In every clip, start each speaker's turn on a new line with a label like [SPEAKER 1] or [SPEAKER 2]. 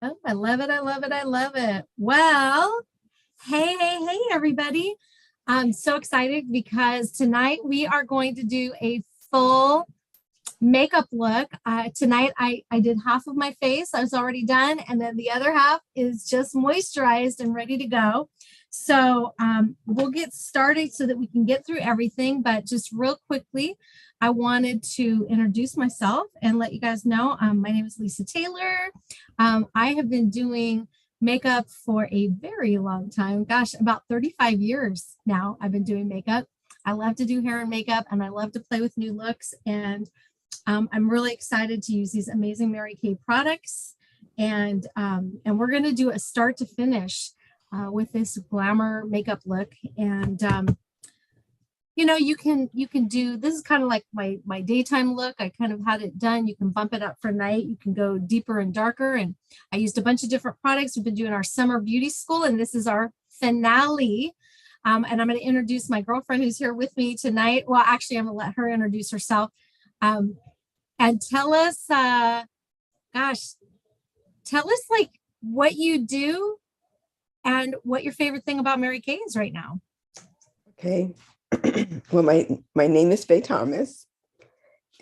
[SPEAKER 1] Oh, I love it. I love it. I love it. Well, hey, everybody. I'm so excited because tonight we are going to do a full makeup look. Tonight I did half of my face. I was already done. And then the other half is just moisturized and ready to go. So we'll get started so that we can get through everything. But just real quickly, I wanted to introduce myself and let you guys know my name is Lisa Taylor. I have been doing makeup for a very long time. Gosh, about 35 years now I've been doing makeup. I love to do hair and makeup and I love to play with new looks. And I'm really excited to use these amazing Mary Kay products. And we're going to do a start to finish with this glamour makeup look. And you know, you can do this is kind of like my daytime look. I kind of had it done. You can bump it up for night. You can go deeper and darker. And I used a bunch of different products. We've been doing our summer beauty school, and this is our finale. And I'm going to introduce my girlfriend who's here with me tonight. Well, actually, I'm going to let her introduce herself. And tell us, tell us like what you do and what your favorite thing about Mary Kay is right now.
[SPEAKER 2] Okay. Well, my name is Faye Thomas,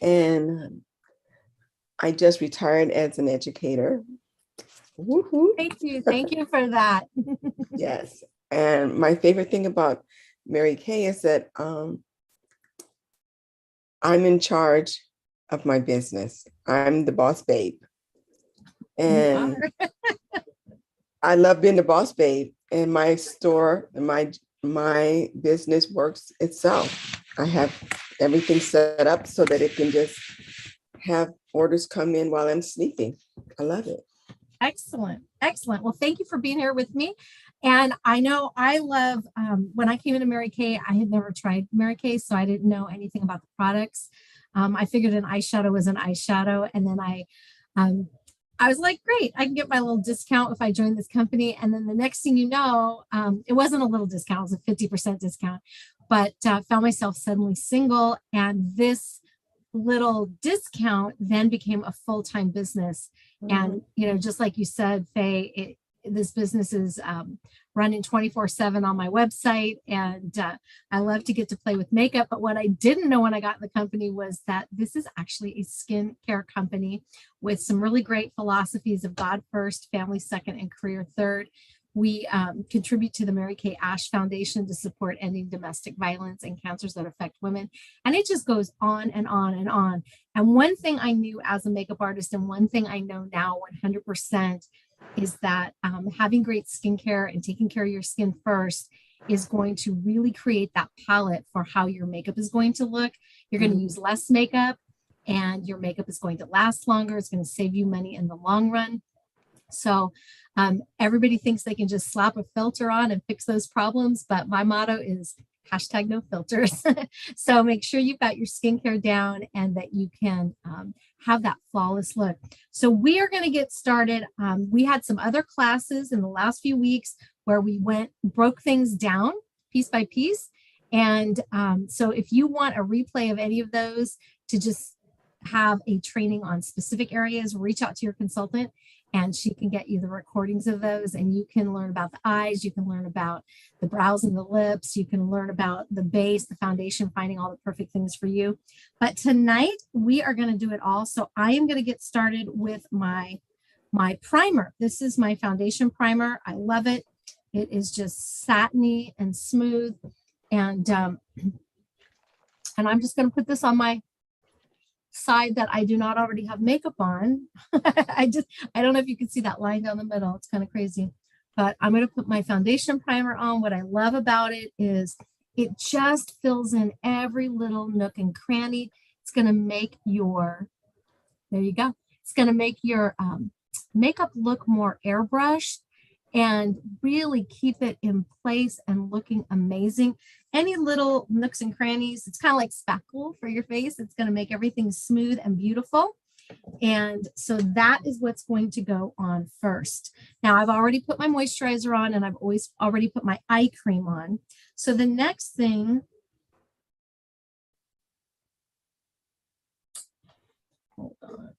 [SPEAKER 2] and I just retired as an educator.
[SPEAKER 1] Woo-hoo. Thank you for that.
[SPEAKER 2] Yes, and my favorite thing about Mary Kay is that I'm in charge of my business. I'm the boss babe, and I love being the boss babe. And my store and my business works itself. I have everything set up so that it can just have orders come in while I'm sleeping. I love it.
[SPEAKER 1] Excellent. Excellent. Well, thank you for being here with me. And I know I love, when I came into Mary Kay, I had never tried Mary Kay, so I didn't know anything about the products. I figured an eyeshadow was an eyeshadow. And then I was like, great, I can get my little discount if I join this company. And then the next thing you know, it wasn't a little discount, it was a 50% discount, but found myself suddenly single. And this little discount then became a full-time business. Mm-hmm. And, you know, just like you said, Faye, this business is running 24/7 on my website. And I love to get to play with makeup. But what I didn't know when I got in the company was that this is actually a skincare company with some really great philosophies of God first, family second, and career third. We contribute to the Mary Kay Ash Foundation to support ending domestic violence and cancers that affect women. And it just goes on and on and on. And one thing I knew as a makeup artist, and one thing I know now 100%, is that having great skincare and taking care of your skin first is going to really create that palette for how your makeup is going to look. You're going to use less makeup and your makeup is going to last longer. It's going to save you money in the long run. So everybody thinks they can just slap a filter on and fix those problems, but my motto is #no filters. So make sure you've got your skincare down and that you can have that flawless look. So we are going to get started. We had some other classes in the last few weeks where we broke things down piece by piece. And so if you want a replay of any of those to just have a training on specific areas, reach out to your consultant and she can get you the recordings of those, and you can learn about the eyes, you can learn about the brows and the lips, you can learn about the base, the foundation, finding all the perfect things for you. But tonight we are going to do it all. So I am going to get started with my primer. This is my foundation primer. I love it. It is just satiny and smooth. And I'm just going to put this on my side that I do not already have makeup on. I don't know if you can see that line down the middle. It's kind of crazy, but I'm going to put my foundation primer on. What I love about it is it just fills in every little nook and cranny. It's going to make there you go. It's going to make your makeup look more airbrushed and really keep it in place and looking amazing. Any little nooks and crannies, it's kind of like spackle for your face. It's going to make everything smooth and beautiful. And so that is what's going to go on first. Now I've already put my moisturizer on and I've already put my eye cream on. So the next thing, hold on.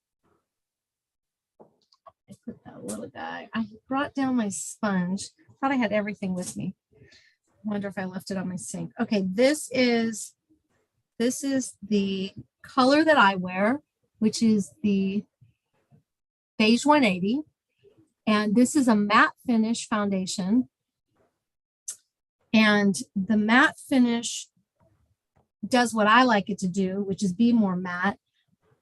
[SPEAKER 1] I put that little guy. I brought down my sponge. Thought I had everything with me. Wonder if I left it on my sink. Okay, this is the color that I wear, which is the beige 180. And this is a matte finish foundation. And the matte finish does what I like it to do, which is be more matte,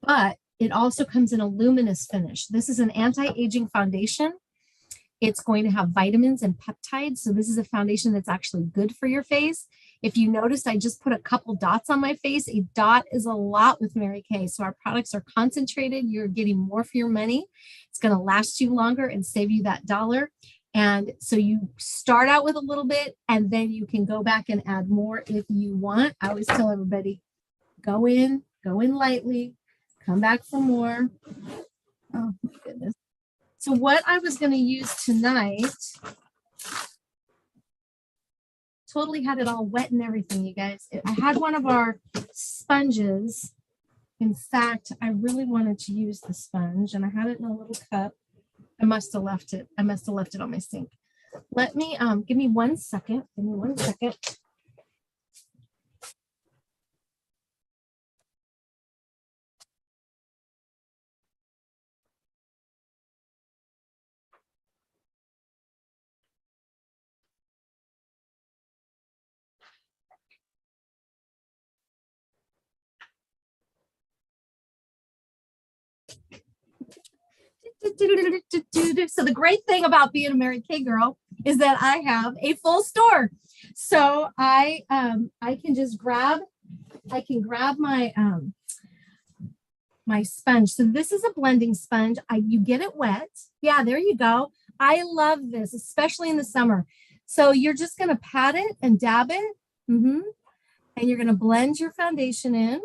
[SPEAKER 1] but it also comes in a luminous finish. This is an anti-aging foundation. It's going to have vitamins and peptides. So this is a foundation that's actually good for your face. If you noticed, I just put a couple dots on my face. A dot is a lot with Mary Kay. So our products are concentrated. You're getting more for your money. It's going to last you longer and save you that dollar. And so you start out with a little bit and then you can go back and add more if you want. I always tell everybody, go in lightly, come back for more. Oh my goodness. So what I was going to use tonight, totally had it all wet and everything, you guys. I had one of our sponges. In fact, I really wanted to use the sponge and I had it in a little cup. I must have left it. I must have left it on my sink. Let me, give me 1 second. Give me 1 second. So the great thing about being a Mary Kay girl is that I have a full store. So I can just grab my my sponge. So this is a blending sponge. You get it wet. Yeah, there you go. I love this, especially in the summer. So you're just going to pat it and dab it. And you're going to blend your foundation in.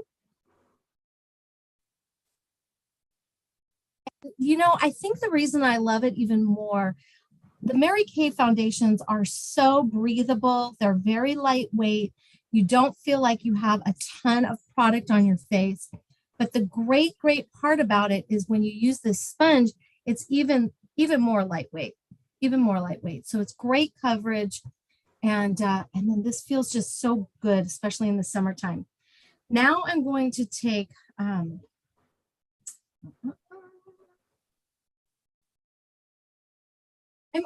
[SPEAKER 1] You know, I think the reason I love it even more, the Mary Kay foundations are so breathable. They're very lightweight. You don't feel like you have a ton of product on your face. But the great part about it is when you use this sponge, it's even more lightweight, So it's great coverage. And then this feels just so good, especially in the summertime. Now I'm going to take, I'm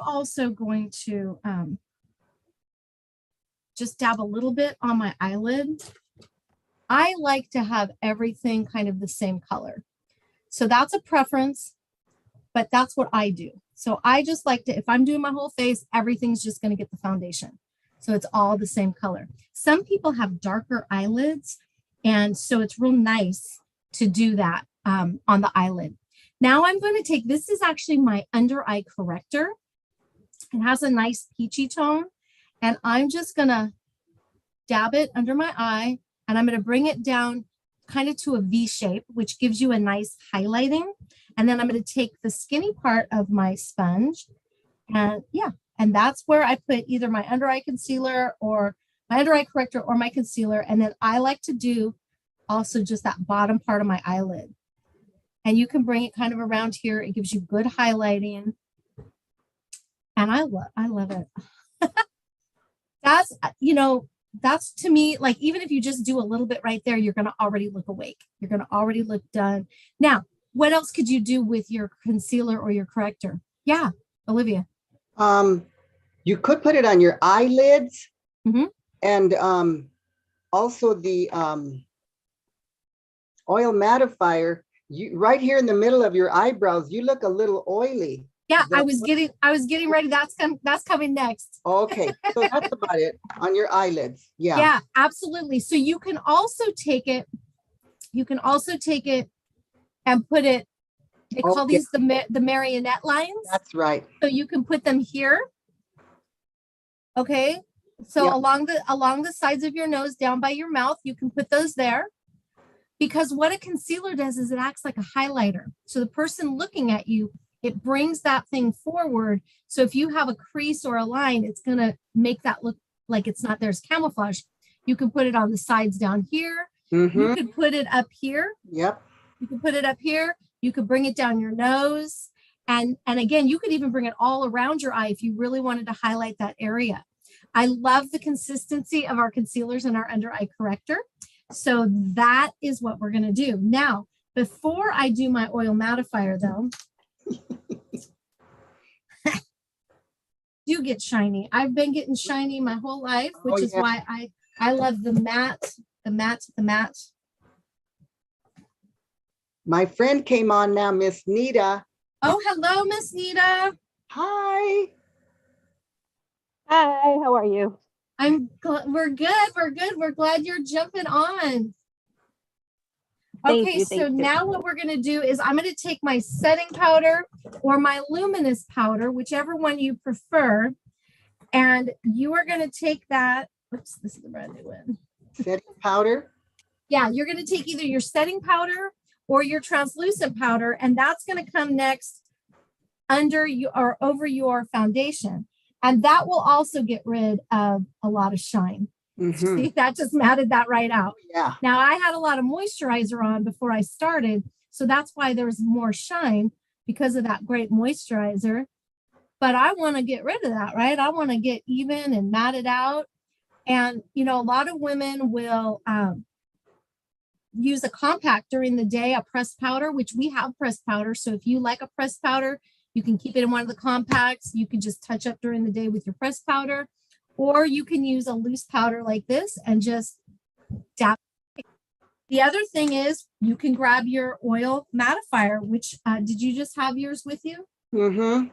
[SPEAKER 1] also going to just dab a little bit on my eyelid. I like to have everything kind of the same color. So that's a preference, but that's what I do. So I just like to, if I'm doing my whole face, everything's just going to get the foundation. So it's all the same color. Some people have darker eyelids, and so it's real nice to do that on the eyelid. Now I'm going to take, this is actually my under eye corrector. It has a nice peachy tone, and I'm just going to dab it under my eye, and I'm going to bring it down kind of to a V shape, which gives you a nice highlighting. And then I'm going to take the skinny part of my sponge, and yeah, and that's where I put either my under eye concealer or my under eye corrector or my concealer. And then I like to do also just that bottom part of my eyelid. And you can bring it kind of around here. It gives you good highlighting. And I love it. That's, you know, that's to me, like, even if you just do a little bit right there, you're going to already look awake. You're going to already look done. Now, what else could you do with your concealer or your corrector? Yeah, Olivia.
[SPEAKER 3] You could put it on your eyelids, and also the oil mattifier. You right here in the middle of your eyebrows, you look a little oily.
[SPEAKER 1] Yeah, I was getting ready. That's coming next.
[SPEAKER 3] Okay, so that's about it on your eyelids. Yeah.
[SPEAKER 1] Yeah, absolutely. So you can also take it. And put it. They call these the marionette lines.
[SPEAKER 3] That's right.
[SPEAKER 1] So you can put them here. Okay. So along the sides of your nose, down by your mouth, you can put those there. Because what a concealer does is it acts like a highlighter. So the person looking at you, it brings that thing forward. So if you have a crease or a line, it's going to make that look like it's not there's camouflage. You can put it on the sides down here. You could put it up here.
[SPEAKER 3] Yep.
[SPEAKER 1] You can put it up here. You could bring it down your nose. And again, you could even bring it all around your eye if you really wanted to highlight that area. I love the consistency of our concealers and our under eye corrector. So that is what we're going to do. Now, before I do my oil mattifier though, do get shiny. I've been getting shiny my whole life, which is why I love the matte.
[SPEAKER 3] My friend came on now, Miss Nita.
[SPEAKER 1] Oh, hello, Miss Nita.
[SPEAKER 3] Hi.
[SPEAKER 4] Hi, how are you?
[SPEAKER 1] We're good. We're good. We're glad you're jumping on.
[SPEAKER 4] Thank
[SPEAKER 1] Okay,
[SPEAKER 4] you,
[SPEAKER 1] so
[SPEAKER 4] thank you.
[SPEAKER 1] now what we're going to do is I'm going to take my setting powder or my luminous powder, whichever one you prefer. And you are going to take that. Oops, this is the brand new one.
[SPEAKER 3] Setting powder.
[SPEAKER 1] Yeah, you're going to take either your setting powder or your translucent powder, and that's going to come next under you or over your foundation. And that will also get rid of a lot of shine.
[SPEAKER 3] Mhm.
[SPEAKER 1] See, that just matted that right out.
[SPEAKER 3] Yeah.
[SPEAKER 1] Now I had a lot of moisturizer on before I started, so that's why there's more shine because of that great moisturizer. But I want to get rid of that, right? I want to get even and mat it out. And, you know, a lot of women will use a compact during the day, a pressed powder, which we have pressed powder. So if you like a pressed powder, you can keep it in one of the compacts. You can just touch up during the day with your pressed powder, or you can use a loose powder like this and just dab. The other thing is you can grab your oil mattifier, which did you just have yours with you?
[SPEAKER 3] Mm-hmm.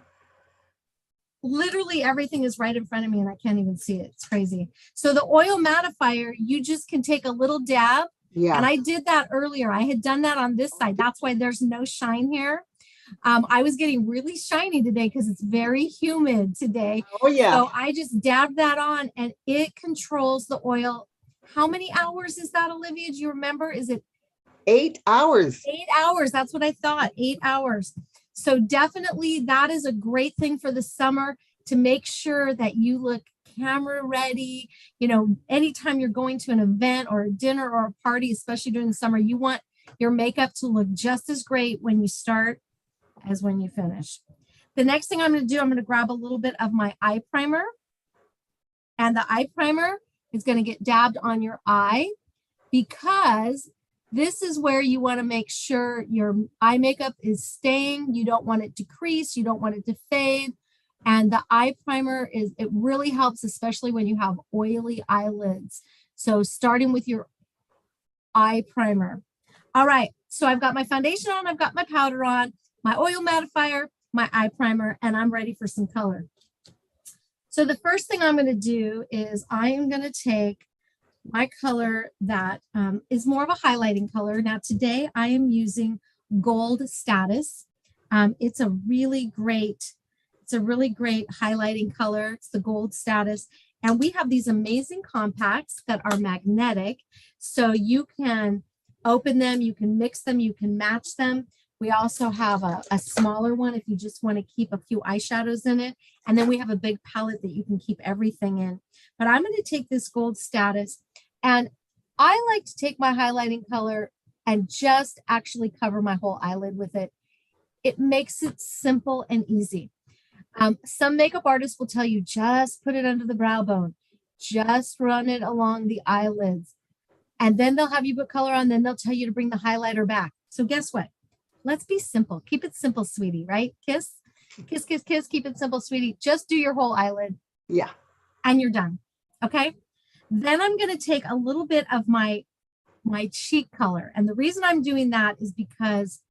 [SPEAKER 1] Literally everything is right in front of me and I can't even see it. It's crazy. So the oil mattifier, you just can take a little dab.
[SPEAKER 3] Yeah.
[SPEAKER 1] And I did that earlier. I had done that on this side. That's why there's no shine here. I was getting really shiny today because it's very humid today.
[SPEAKER 3] Oh yeah.
[SPEAKER 1] So I just dabbed that on and it controls the oil. How many hours is that, Olivia? Do you remember? Is it
[SPEAKER 3] 8 hours?
[SPEAKER 1] 8 hours? That's what I thought. 8 hours. So definitely that is a great thing for the summer to make sure that you look camera ready. You know, anytime you're going to an event or a dinner or a party, especially during the summer, you want your makeup to look just as great when you start as when you finish. The next thing I'm going to do, I'm going to grab a little bit of my eye primer. And the eye primer is going to get dabbed on your eye because this is where you want to make sure your eye makeup is staying. You don't want it to crease. You don't want it to fade. And the eye primer it really helps, especially when you have oily eyelids. So starting with your eye primer. All right, so I've got my foundation on, I've got my powder on, my oil mattifier, my eye primer, and I'm ready for some color. So the first thing I'm going to do is I am going to take my color that is more of a highlighting color. Now today I am using Gold Status. It's a really great highlighting color. It's the Gold Status. And we have these amazing compacts that are magnetic. So you can open them, you can mix them, you can match them. We also have a smaller one if you just want to keep a few eyeshadows in it. And then we have a big palette that you can keep everything in. But I'm going to take this Gold Status, and I like to take my highlighting color and just actually cover my whole eyelid with it. It makes it simple and easy. Some makeup artists will tell you just put it under the brow bone, just run it along the eyelids, and then they'll have you put color on, then they'll tell you to bring the highlighter back. So guess what? Let's be simple. Keep it simple, sweetie, right? Kiss, kiss, kiss, kiss. Keep it simple, sweetie. Just do your whole eyelid.
[SPEAKER 3] Yeah.
[SPEAKER 1] And you're done. Okay. Then I'm going to take a little bit of my cheek color. And the reason I'm doing that is because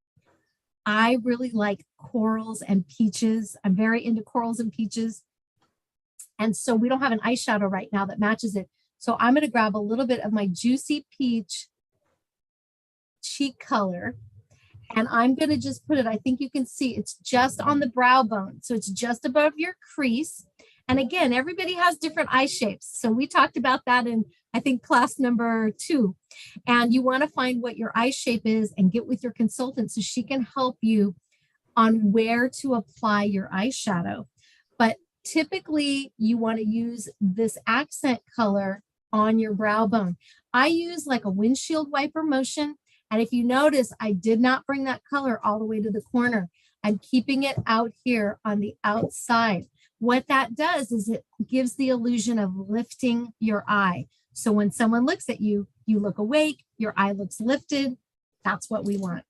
[SPEAKER 1] I really like corals and peaches. I'm very into corals and peaches. And so we don't have an eyeshadow right now that matches it. So I'm going to grab a little bit of my Juicy Peach cheek color. And I'm going to just put it, I think you can see it's just on the brow bone. So it's just above your crease. And again, everybody has different eye shapes. So we talked about that in, I think, class number 2. And you want to find what your eye shape is and get with your consultant so she can help you on where to apply your eyeshadow. But typically you want to use this accent color on your brow bone. I use like a windshield wiper motion. And if you notice, I did not bring that color all the way to the corner. and keeping it out here on the outside. What that does is it gives the illusion of lifting your eye. So when someone looks at you, you look awake, your eye looks lifted. That's what we want.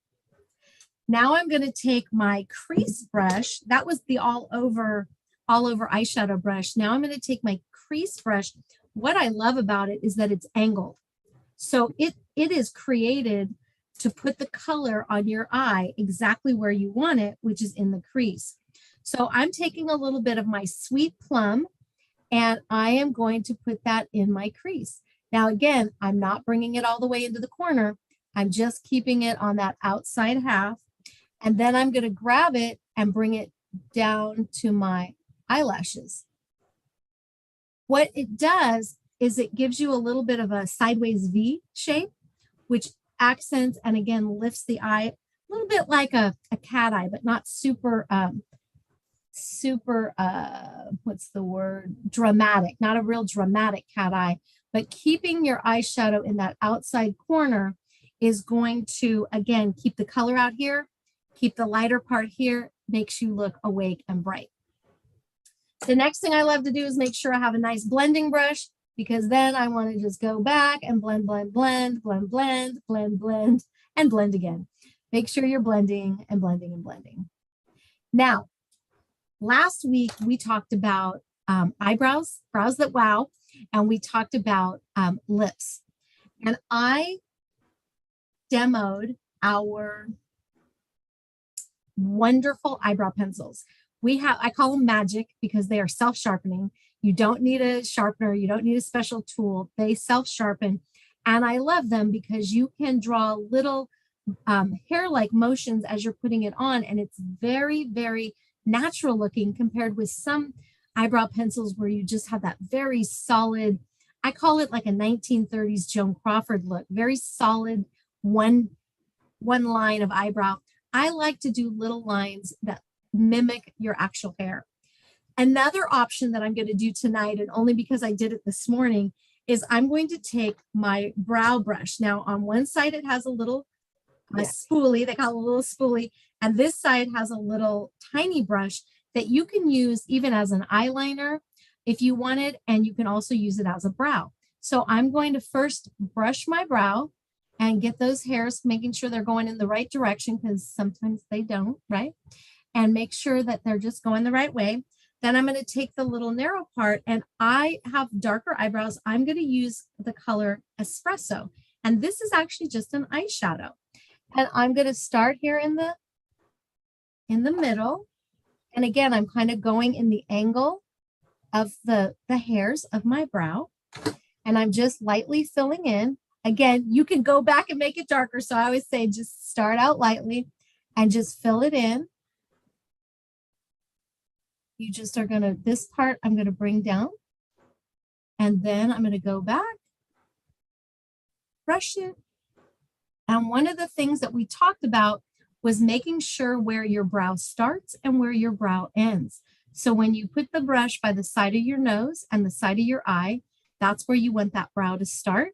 [SPEAKER 1] Now I'm going to take my crease brush. That was the all over eyeshadow brush. Now I'm going to take my crease brush. What I love about it is that it's angled. So it is created to put the color on your eye exactly where you want it, which is in the crease. So I'm taking a little bit of my Sweet Plum and I am going to put that in my crease. Now, again, I'm not bringing it all the way into the corner. I'm just keeping it on that outside half. And then I'm going to grab it and bring it down to my eyelashes. What it does is it gives you a little bit of a sideways V shape, which accents and again lifts the eye a little bit like a cat eye, but not super what's the word, dramatic, not a real dramatic cat eye, but keeping your eyeshadow in that outside corner is going to again keep the color out here, keep the lighter part here, makes you look awake and bright. The next thing I love to do is make sure I have a nice blending brush, because then I want to just go back and blend, blend, blend, blend, blend, blend, blend, and blend again. Make sure you're blending and blending and blending. Now, last week we talked about eyebrows, brows that wow, and we talked about lips. And I demoed our wonderful eyebrow pencils. I call them magic because they are self-sharpening. You don't need a sharpener. You don't need a special tool. They self-sharpen. And I love them because you can draw little hair-like motions as you're putting it on. And it's very, very natural looking compared with some eyebrow pencils where you just have that very solid, I call it like a 1930s Joan Crawford look, very solid one line of eyebrow. I like to do little lines that mimic your actual hair. Another option that I'm going to do tonight, and only because I did it this morning, is I'm going to take my brow brush. Now on one side it has a little spoolie, they call it a little spoolie, and this side has a little tiny brush that you can use even as an eyeliner if you wanted, and you can also use it as a brow. So I'm going to first brush my brow and get those hairs, making sure they're going in the right direction, because sometimes they don't, right? And make sure that they're just going the right way. Then I'm going to take the little narrow part, and I have darker eyebrows. I'm going to use the color Espresso. And this is actually just an eyeshadow. And I'm going to start here in the middle. And again, I'm kind of going in the angle of the hairs of my brow. And I'm just lightly filling in. Again, you can go back and make it darker. So I always say just start out lightly and just fill it in. You just are going to, this part I'm going to bring down, and then I'm going to go back, brush it. And one of the things that we talked about was making sure where your brow starts and where your brow ends. So when you put the brush by the side of your nose and the side of your eye, that's where you want that brow to start.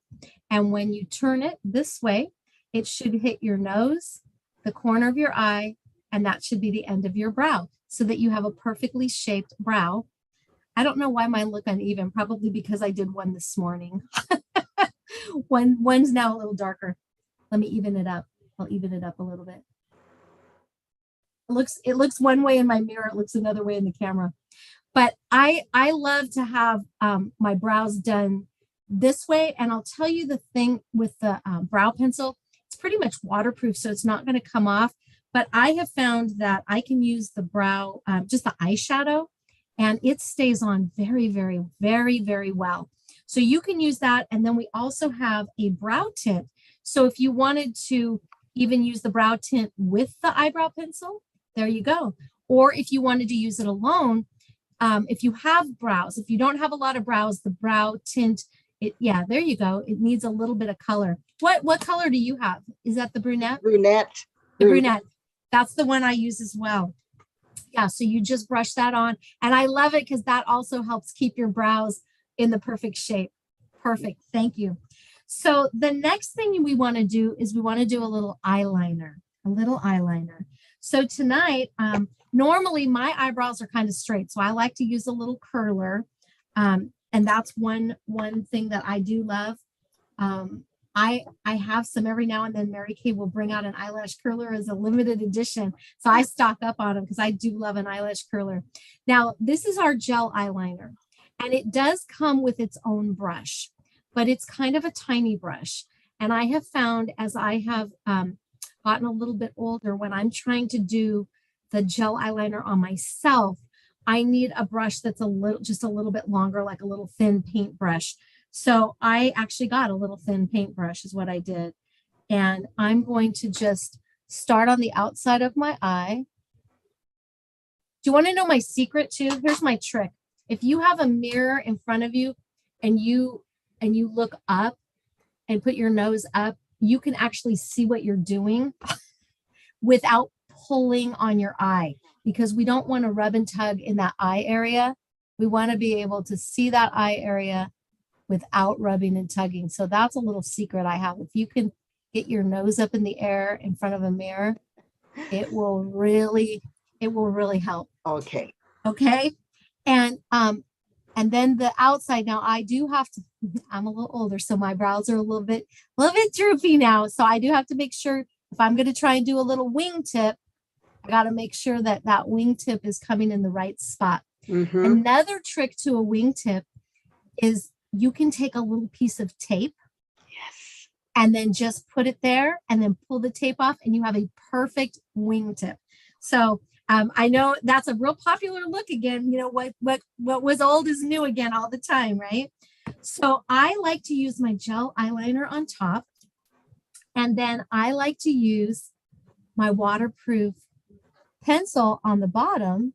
[SPEAKER 1] And when you turn it this way, it should hit your nose, the corner of your eye, and that should be the end of your brow, so that you have a perfectly shaped brow. I don't know why mine look uneven, probably because I did one this morning. One's now a little darker. Let me even it up. I'll even it up a little bit. It looks one way in my mirror, it looks another way in the camera. But I love to have my brows done this way. And I'll tell you the thing with the brow pencil, it's pretty much waterproof, so it's not going to come off. But I have found that I can use the brow, just the eyeshadow, and it stays on very, very, very, very well. So you can use that. And then we also have a brow tint. So if you wanted to even use the brow tint with the eyebrow pencil, there you go. Or if you wanted to use it alone, if you have brows, if you don't have a lot of brows, the brow tint, yeah, there you go. It needs a little bit of color. What color do you have? Is that the brunette?
[SPEAKER 3] Brunette.
[SPEAKER 1] The brunette. That's the one I use as well. Yeah, so you just brush that on. And I love it because that also helps keep your brows in the perfect shape. Perfect. Thank you. So the next thing we want to do is we want to do a little eyeliner. So tonight, normally my eyebrows are kind of straight, so I like to use a little curler. And that's one thing that I do love. I have some every now and then. Mary Kay will bring out an eyelash curler as a limited edition. So I stock up on them because I do love an eyelash curler. Now, this is our gel eyeliner, and it does come with its own brush, but it's kind of a tiny brush. And I have found as I have gotten a little bit older, when I'm trying to do the gel eyeliner on myself, I need a brush that's just a little bit longer, like a little thin paintbrush. So I actually got a little thin paintbrush is what I did. And I'm going to just start on the outside of my eye. Do you want to know my secret too? Here's my trick. If you have a mirror in front of you and you look up and put your nose up, you can actually see what you're doing without pulling on your eye, because we don't want to rub and tug in that eye area. We want to be able to see that eye area without rubbing and tugging. So that's a little secret I have. If you can get your nose up in the air in front of a mirror, it will really help.
[SPEAKER 3] Okay.
[SPEAKER 1] Okay. And then the outside, now I do have to, I'm a little older, so my brows are a little bit droopy now. So I do have to make sure if I'm going to try and do a little wingtip, I got to make sure that that wingtip is coming in the right spot.
[SPEAKER 3] Mhm.
[SPEAKER 1] Another trick to a wingtip is you can take a little piece of tape
[SPEAKER 3] Yes.
[SPEAKER 1] and then just put it there and then pull the tape off and you have a perfect wingtip. So I know that's a real popular look again. You know, what was old is new again all the time, right? So I like to use my gel eyeliner on top, and then I like to use my waterproof pencil on the bottom.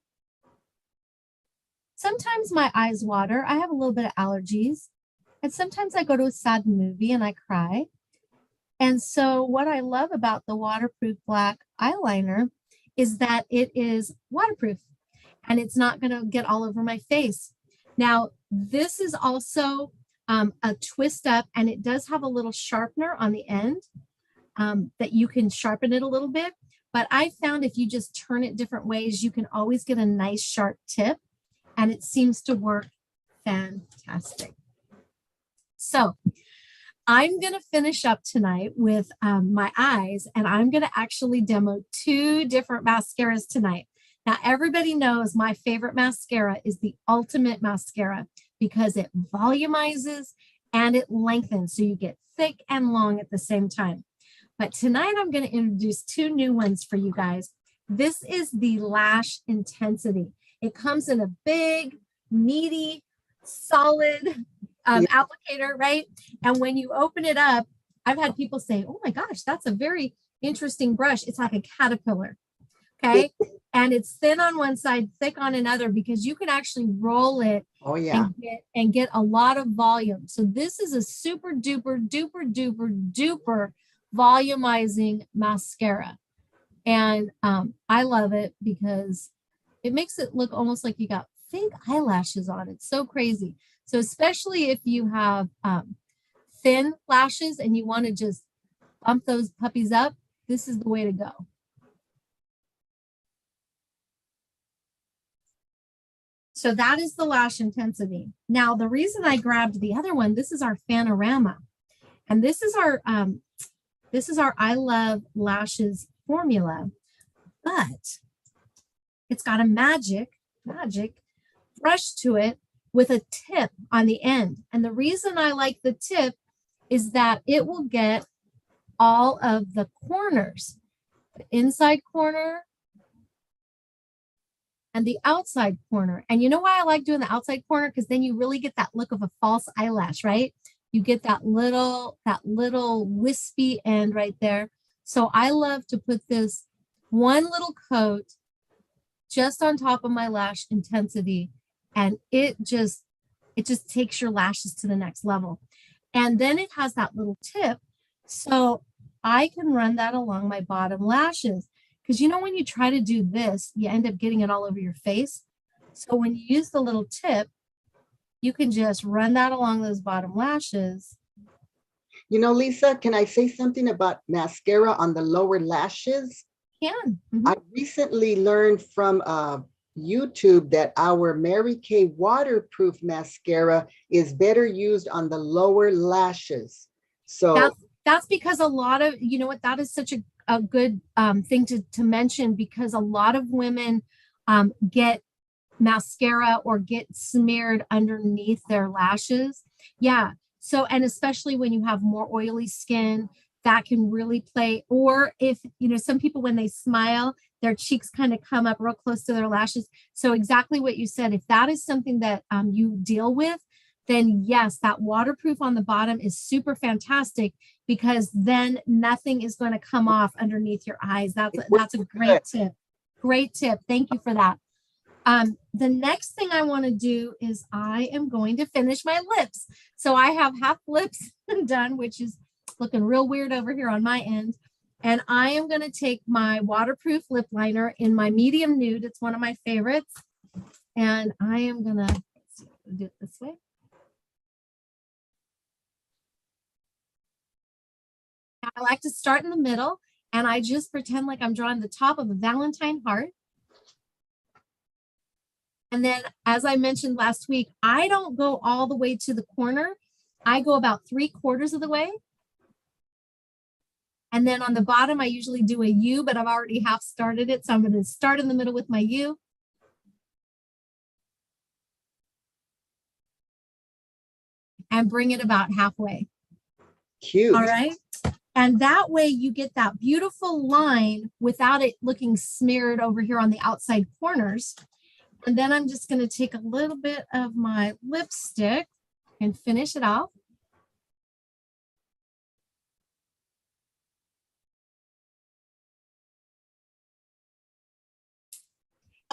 [SPEAKER 1] Sometimes my eyes water. I have a little bit of allergies. And sometimes I go to a sad movie and I cry. And so what I love about the waterproof black eyeliner is that it is waterproof and it's not going to get all over my face. Now, this is also a twist up, and it does have a little sharpener on the end that you can sharpen it a little bit. But I found if you just turn it different ways, you can always get a nice sharp tip, and it seems to work fantastic. So I'm going to finish up tonight with my eyes, and I'm going to actually demo 2 different mascaras tonight. Now, everybody knows my favorite mascara is the Ultimate Mascara because it volumizes and it lengthens, so you get thick and long at the same time. But tonight I'm going to introduce 2 new ones for you guys. This is the Lash Intensity. It comes in a big, meaty, solid applicator, right? And when you open it up, I've had people say, oh my gosh, that's a very interesting brush. It's like a caterpillar, okay? And it's thin on one side, thick on another, because you can actually roll it
[SPEAKER 3] Oh yeah.
[SPEAKER 1] and get a lot of volume. So this is a super duper, duper, duper, duper volumizing mascara. And I love it because it makes it look almost like you got fake eyelashes on. It's so crazy. So especially if you have thin lashes and you want to just bump those puppies up, this is the way to go. So that is the Lash Intensity. Now, the reason I grabbed the other one, this is our Fanorama. And this is our I Love Lashes formula, but it's got a magic brush to it with a tip on the end. And the reason I like the tip is that it will get all of the corners, the inside corner and the outside corner. And you know why I like doing the outside corner? Because then you really get that look of a false eyelash, right? You get that little wispy end right there. So I love to put this one little coat just on top of my Lash Intensity, and it just takes your lashes to the next level. And then it has that little tip, so I can run that along my bottom lashes, because you know when you try to do this, you end up getting it all over your face. So when you use the little tip, you can just run that along those bottom lashes.
[SPEAKER 3] You know, Lisa, can I say something about mascara on the lower lashes?
[SPEAKER 1] can. Mhm.
[SPEAKER 3] I recently learned from YouTube that our Mary Kay waterproof mascara is better used on the lower lashes. So
[SPEAKER 1] That's because a lot of, you know what, that is such a good thing to mention, because a lot of women get mascara or get smeared underneath their lashes. Yeah. So, and especially when you have more oily skin, that can really play. Or if, you know, some people, when they smile, their cheeks kind of come up real close to their lashes. So exactly what you said, if that is something that you deal with, then yes, that waterproof on the bottom is super fantastic, because then nothing is going to come off underneath your eyes. That's a great tip. Great tip. Thank you for that. The next thing I want to do is I am going to finish my lips. So I have half lips done, which is looking real weird over here on my end. And I am going to take my waterproof lip liner in my medium nude. It's one of my favorites. And I am going to do it this way. I like to start in the middle, and I just pretend like I'm drawing the top of a Valentine heart. And then, as I mentioned last week, I don't go all the way to the corner. I go about 3/4 of the way. And then on the bottom, I usually do a U, but I've already half started it. So I'm going to start in the middle with my U. And bring it about halfway.
[SPEAKER 3] cute.
[SPEAKER 1] All right. And that way you get that beautiful line without it looking smeared over here on the outside corners. And then I'm just going to take a little bit of my lipstick and finish it off.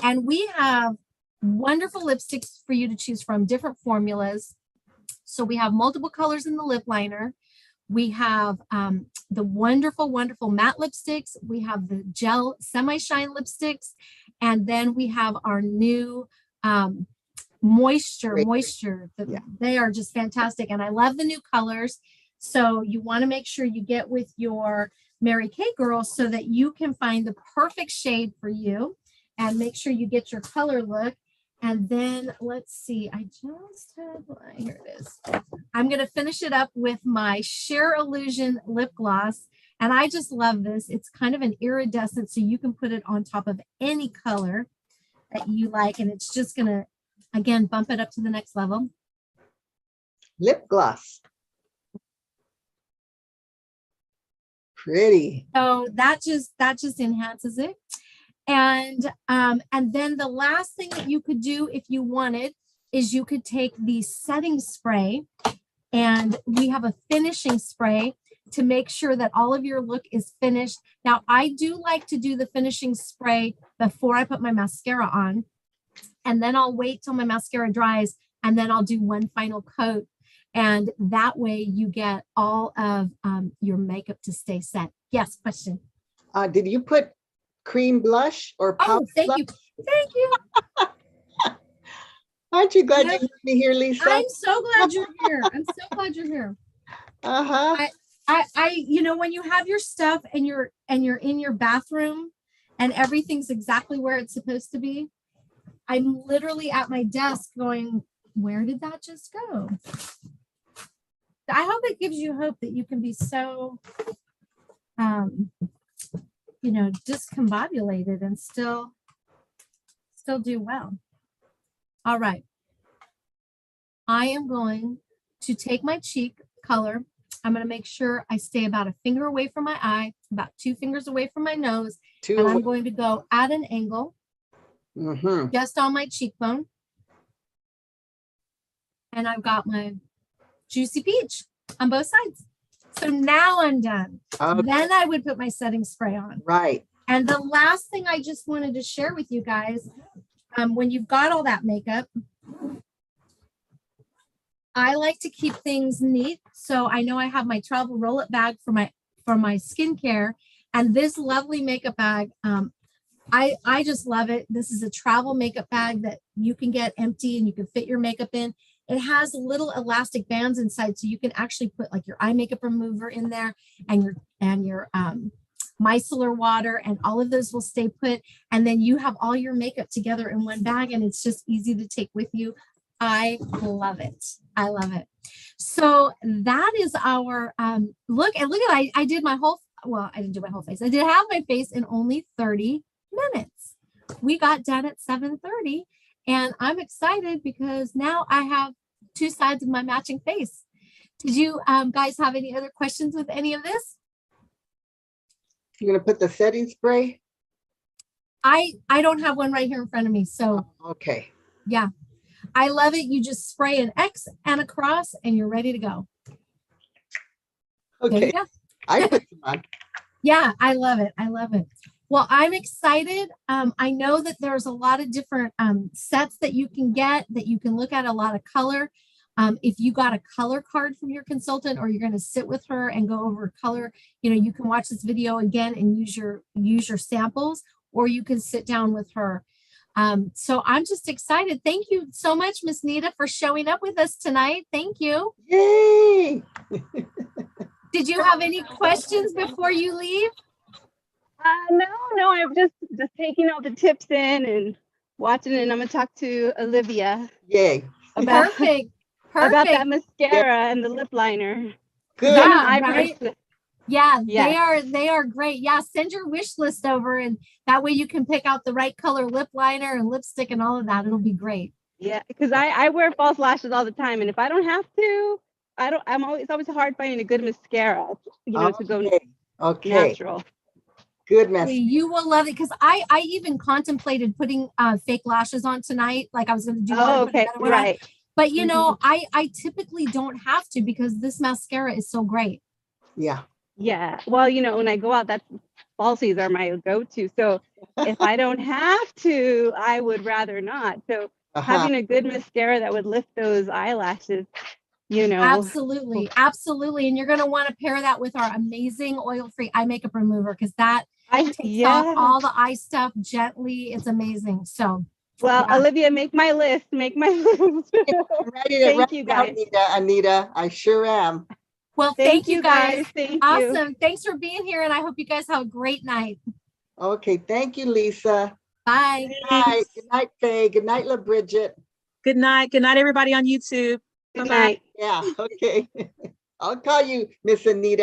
[SPEAKER 1] And we have wonderful lipsticks for you to choose from, different formulas. So we have multiple colors in the lip liner. We have the wonderful, wonderful matte lipsticks. We have the gel semi-shine lipsticks. And then we have our new moisture.
[SPEAKER 3] Yeah.
[SPEAKER 1] They are just fantastic. And I love the new colors. So you want to make sure you get with your Mary Kay girls so that you can find the perfect shade for you, and make sure you get your color look. And then let's see, I just have, here it is. I'm going to finish it up with my Sheer Illusion lip gloss. And I just love this. It's kind of an iridescent, so you can put it on top of any color that you like. And it's just going to, again, bump it up to the next level.
[SPEAKER 3] Lip gloss. Pretty.
[SPEAKER 1] So that just enhances it. And then the last thing that you could do if you wanted is you could take the setting spray, and we have a finishing spray to make sure that all of your look is finished. Now, I do like to do the finishing spray before I put my mascara on, and then I'll wait till my mascara dries, and then I'll do one final coat. And that way you get all of your makeup to stay set. Yes, question.
[SPEAKER 3] Did you put cream blush or powder?
[SPEAKER 1] Oh, thank
[SPEAKER 3] blush?
[SPEAKER 1] you. Thank you.
[SPEAKER 3] Aren't you glad
[SPEAKER 1] Yes.
[SPEAKER 3] you met me here, Lisa?
[SPEAKER 1] I'm so glad you're here. I'm so glad you're here.
[SPEAKER 3] Uh-huh.
[SPEAKER 1] You know, when you have your stuff and you're in your bathroom and everything's exactly where it's supposed to be, I'm literally at my desk going, where did that just go? I hope it gives you hope that you can be so, you know, discombobulated and still do well. All right. I am going to take my cheek color. I'm going to make sure I stay about a finger away from my eye, about 2 fingers away from my nose. And I'm going to go at an angle, just on my cheekbone. And I've got my Juicy Peach on both sides. So now I'm done.
[SPEAKER 3] Okay.
[SPEAKER 1] Then I would put my setting spray on.
[SPEAKER 3] Right.
[SPEAKER 1] And the last thing I just wanted to share with you guys, when you've got all that makeup, I like to keep things neat. So I know I have my travel roll-up bag for my skincare, and this lovely makeup bag. I just love it. This is a travel makeup bag that you can get empty and you can fit your makeup in. It has little elastic bands inside, so you can actually put like your eye makeup remover in there and your micellar water, and all of those will stay put. And then you have all your makeup together in one bag, and it's just easy to take with you. I love it. I love it. So that is our look. And look at I did my whole, well, I didn't do my whole face. I did have my face in only 30 minutes. We got done at 7:30, and I'm excited because now I have two sides of my matching face. Did you guys have any other questions with any of this?
[SPEAKER 3] You're gonna put the setting spray?
[SPEAKER 1] I don't have one right here in front of me. So
[SPEAKER 3] Okay.
[SPEAKER 1] yeah, I love it. You just spray an X and a cross and you're ready to go. There you
[SPEAKER 3] Okay.
[SPEAKER 1] go.
[SPEAKER 3] I put them on.
[SPEAKER 1] Yeah, I love it. I love it. Well, I'm excited. I know that there's a lot of different sets that you can get, that you can look at, a lot of color. If you got a color card from your consultant, or you're going to sit with her and go over color, you can watch this video again and use your samples, or you can sit down with her. So I'm just excited. Thank you so much, Miss Nita, for showing up with us tonight. Thank you.
[SPEAKER 3] Yay!
[SPEAKER 1] Did you have any questions before you leave?
[SPEAKER 4] No, I'm just taking all the tips in and watching, and I'm gonna talk to Olivia
[SPEAKER 3] Yay.
[SPEAKER 4] about
[SPEAKER 1] Perfect.
[SPEAKER 4] about that
[SPEAKER 1] Perfect.
[SPEAKER 4] mascara and the lip liner.
[SPEAKER 3] Good.
[SPEAKER 1] Yeah,
[SPEAKER 4] I
[SPEAKER 1] right?
[SPEAKER 4] personally-
[SPEAKER 1] Yeah,
[SPEAKER 4] Yes.
[SPEAKER 1] they are great. Yeah, send your wish list over, and that way you can pick out the right color lip liner and lipstick and all of that. It'll be great.
[SPEAKER 4] Yeah, because I wear false lashes all the time, and if I don't have to, it's always hard finding a good mascara, to go
[SPEAKER 3] Okay. Okay.
[SPEAKER 4] natural.
[SPEAKER 3] Good message.
[SPEAKER 1] You will love it, because I even contemplated putting fake lashes on tonight. Like I was going to do one,
[SPEAKER 4] Oh,
[SPEAKER 1] put
[SPEAKER 4] okay,
[SPEAKER 1] another one on.
[SPEAKER 4] right.
[SPEAKER 1] But I typically don't have to, because this mascara is so great.
[SPEAKER 3] Yeah.
[SPEAKER 4] Yeah. Well, when I go out, falsies are my go-to. So if I don't have to, I would rather not. So having a good mascara that would lift those eyelashes,
[SPEAKER 1] Absolutely. Absolutely. And you're going to want to pair that with our amazing oil-free eye makeup remover, because that takes off all the eye stuff gently. It's amazing. So,
[SPEAKER 4] well,
[SPEAKER 1] yeah.
[SPEAKER 4] Olivia, make my list. Make my list.
[SPEAKER 3] I'm ready to
[SPEAKER 4] Thank you, guys.
[SPEAKER 3] Anita. I sure am.
[SPEAKER 1] Well, thank you guys.
[SPEAKER 4] Thank you.
[SPEAKER 1] Awesome. Thanks for being here. And I hope you guys have a great night.
[SPEAKER 3] Okay. Thank you, Lisa.
[SPEAKER 1] Bye.
[SPEAKER 3] Good night. Good night, Faye. Good night, La Bridget.
[SPEAKER 5] Good night. Good night, everybody on YouTube.
[SPEAKER 4] Good
[SPEAKER 5] Bye-bye.
[SPEAKER 4] night.
[SPEAKER 3] Yeah. Okay. I'll call you Miss Anita.